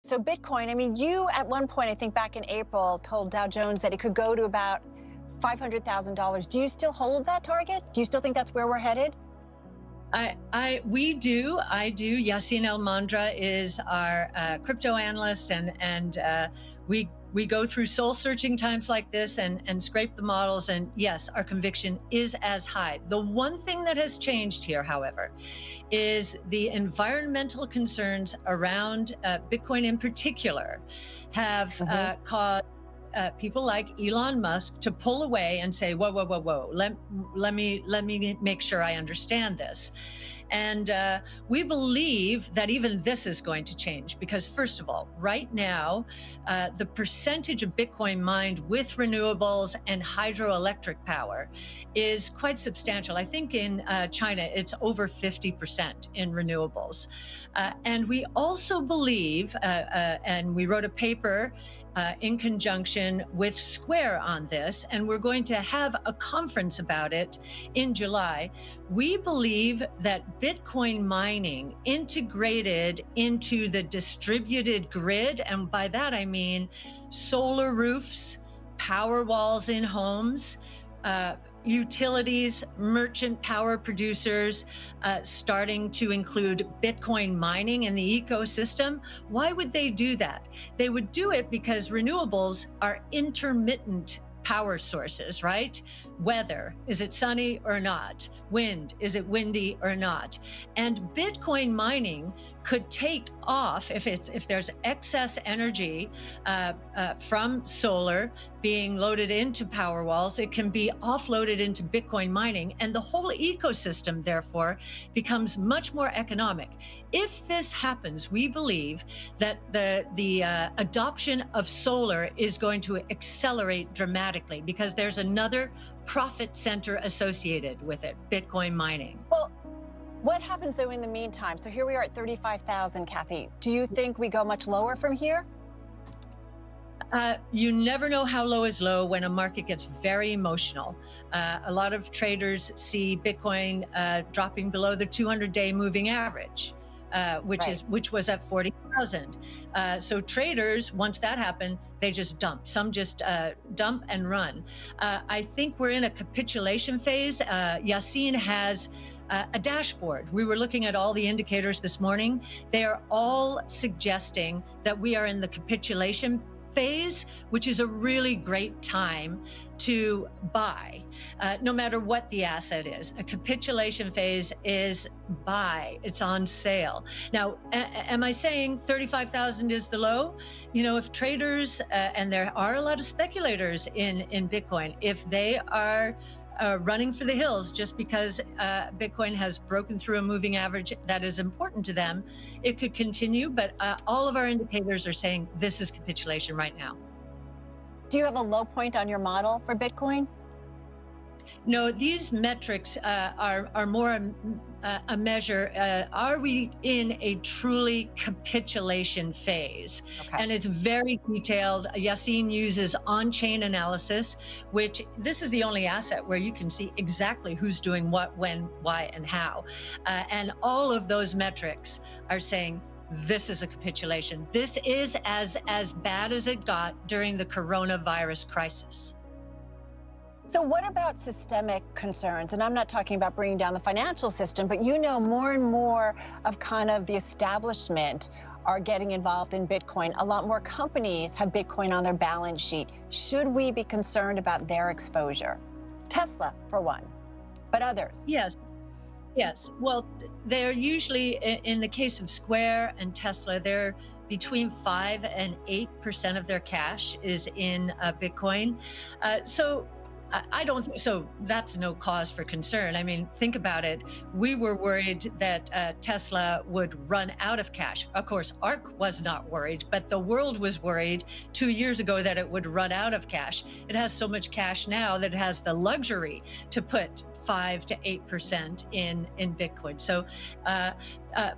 So Bitcoin, I mean, you at one point, I think back in April, told Dow Jones that it could go to about $500,000. Do you still hold that target? Do you still think that's where we're headed? We do. I do. Yassine El Mandra is our crypto analyst, and we go through soul searching times like this and scrape the models. And yes, our conviction is as high. The one thing that has changed here, however, is the environmental concerns around Bitcoin in particular have caused people like Elon Musk to pull away and say, whoa, whoa, whoa, whoa, let me make sure I understand this. And we believe that even this is going to change because, first of all, right now, the percentage of Bitcoin mined with renewables and hydroelectric power is quite substantial. I think in China, it's over 50% in renewables. And we also believe, and we wrote a paper in conjunction with Square on this, and we're going to have a conference about it in July. We believe that Bitcoin mining integrated into the distributed grid, and by that I mean solar roofs, power walls in homes, utilities, merchant power producers, starting to include Bitcoin mining in the ecosystem. Why would they do that? They would do it because renewables are intermittent power sources, right? Weather, is it sunny or not? Wind, is it windy or not? And Bitcoin mining could take off if there's excess energy from solar being loaded into power walls, it can be offloaded into Bitcoin mining, and the whole ecosystem therefore becomes much more economic. If this happens, we believe that the adoption of solar is going to accelerate dramatically because there's another profit center associated with it, Bitcoin mining. Well, what happens though in the meantime? So here we are at 35,000, Cathie. Do you think we go much lower from here? You never know how low is low when a market gets very emotional. A lot of traders see Bitcoin dropping below the 200-day moving average, which was at 40,000. So traders, once that happened, they just dump. Some just dump and run. I think we're in a capitulation phase. Yassine has a dashboard. We were looking at all the indicators this morning. They are all suggesting that we are in the capitulation phase, which is a really great time to buy, no matter what the asset is. A capitulation phase is buy, it's on sale. Now, am I saying 35,000 is the low? You know, if traders, and there are a lot of speculators in Bitcoin, if they are running for the hills just because Bitcoin has broken through a moving average that is important to them, it could continue, but all of our indicators are saying this is capitulation right now. Do you have a low point on your model for Bitcoin? No, these metrics are more a measure. Are we in a truly capitulation phase? Okay. And it's very detailed. Yassine uses on-chain analysis, which this is the only asset where you can see exactly who's doing what, when, why, and how. And all of those metrics are saying this is a capitulation. This is as bad as it got during the coronavirus crisis. So what about systemic concerns? And I'm not talking about bringing down the financial system, but you know more and more of kind of the establishment are getting involved in Bitcoin. A lot more companies have Bitcoin on their balance sheet. Should we be concerned about their exposure? Tesla, for one, but others? Yes. Yes. Well, they're usually, in the case of Square and Tesla, they're between 5 and 8% of their cash is in Bitcoin. I don't think so. That's no cause for concern. I mean, think about it. We were worried that Tesla would run out of cash. Of course, Ark was not worried, but the world was worried 2 years ago that it would run out of cash. It has so much cash now that it has the luxury to put 5 to 8% in Bitcoin. So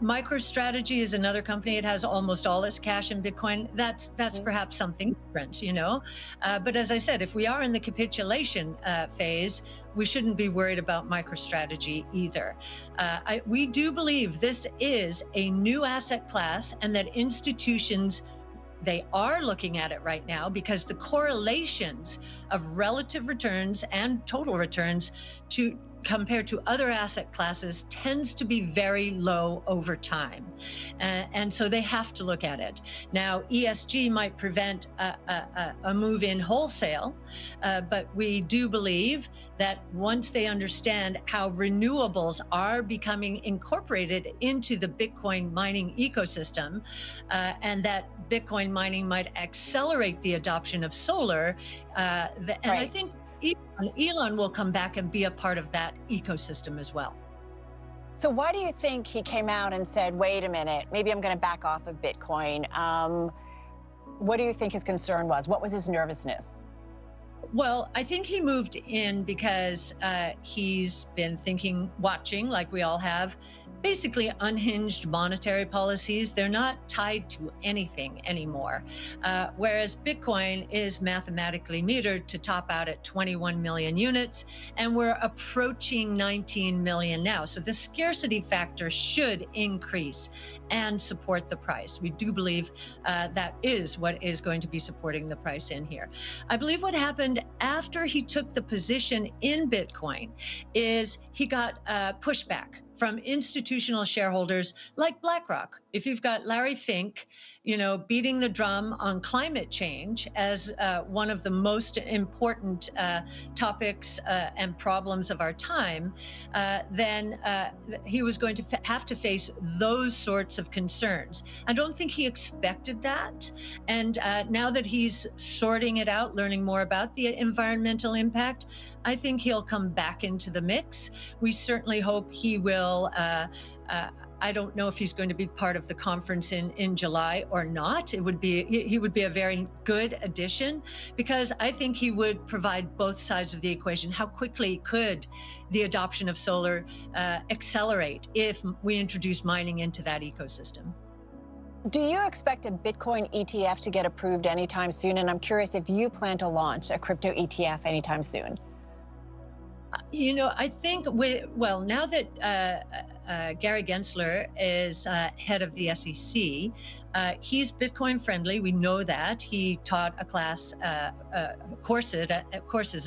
MicroStrategy is another company. It has almost all its cash in Bitcoin. That's perhaps something different, you know. But as I said, if we are in the capitulation phase, we shouldn't be worried about MicroStrategy either. We do believe this is a new asset class, and that institutions, they are looking at it right now, because the correlations of relative returns and total returns compared to other asset classes tends to be very low over time. And so they have to look at it. Now, ESG might prevent a move in wholesale, but we do believe that once they understand how renewables are becoming incorporated into the Bitcoin mining ecosystem, and that Bitcoin mining might accelerate the adoption of solar, and I think Elon will come back and be a part of that ecosystem as well. So why do you think he came out and said, wait a minute, maybe I'm going to back off of Bitcoin? What do you think his concern was? What was his nervousness? Well, I think he moved in because he's been watching, like we all have, basically unhinged monetary policies. They're not tied to anything anymore. Whereas Bitcoin is mathematically metered to top out at 21 million units, and we're approaching 19 million now. So the scarcity factor should increase and support the price. We do believe that is what is going to be supporting the price in here. I believe what happened after he took the position in Bitcoin is he got pushback from institutional shareholders like BlackRock. If you've got Larry Fink, you know, beating the drum on climate change as one of the most important topics and problems of our time, then he was going to have to face those sorts of concerns. I don't think he expected that. And now that he's sorting it out, learning more about the environmental impact, I think he'll come back into the mix. We certainly hope he will. I don't know if he's going to be part of the conference in July or not. He would be a very good addition, because I think he would provide both sides of the equation. How quickly could the adoption of solar accelerate if we introduce mining into that ecosystem? Do you expect a Bitcoin ETF to get approved anytime soon? And I'm curious if you plan to launch a crypto ETF anytime soon. You know, I think now that Gary Gensler is head of the SEC, he's Bitcoin friendly. We know that. He taught courses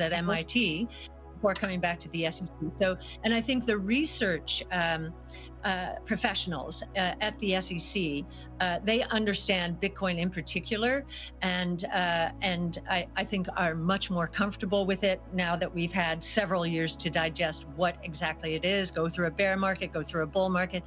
at MIT before coming back to the SEC. So, and I think the research professionals at the SEC, they understand Bitcoin in particular, and I think are much more comfortable with it now that we've had several years to digest what exactly it is, go through a bear market, go through a bull market,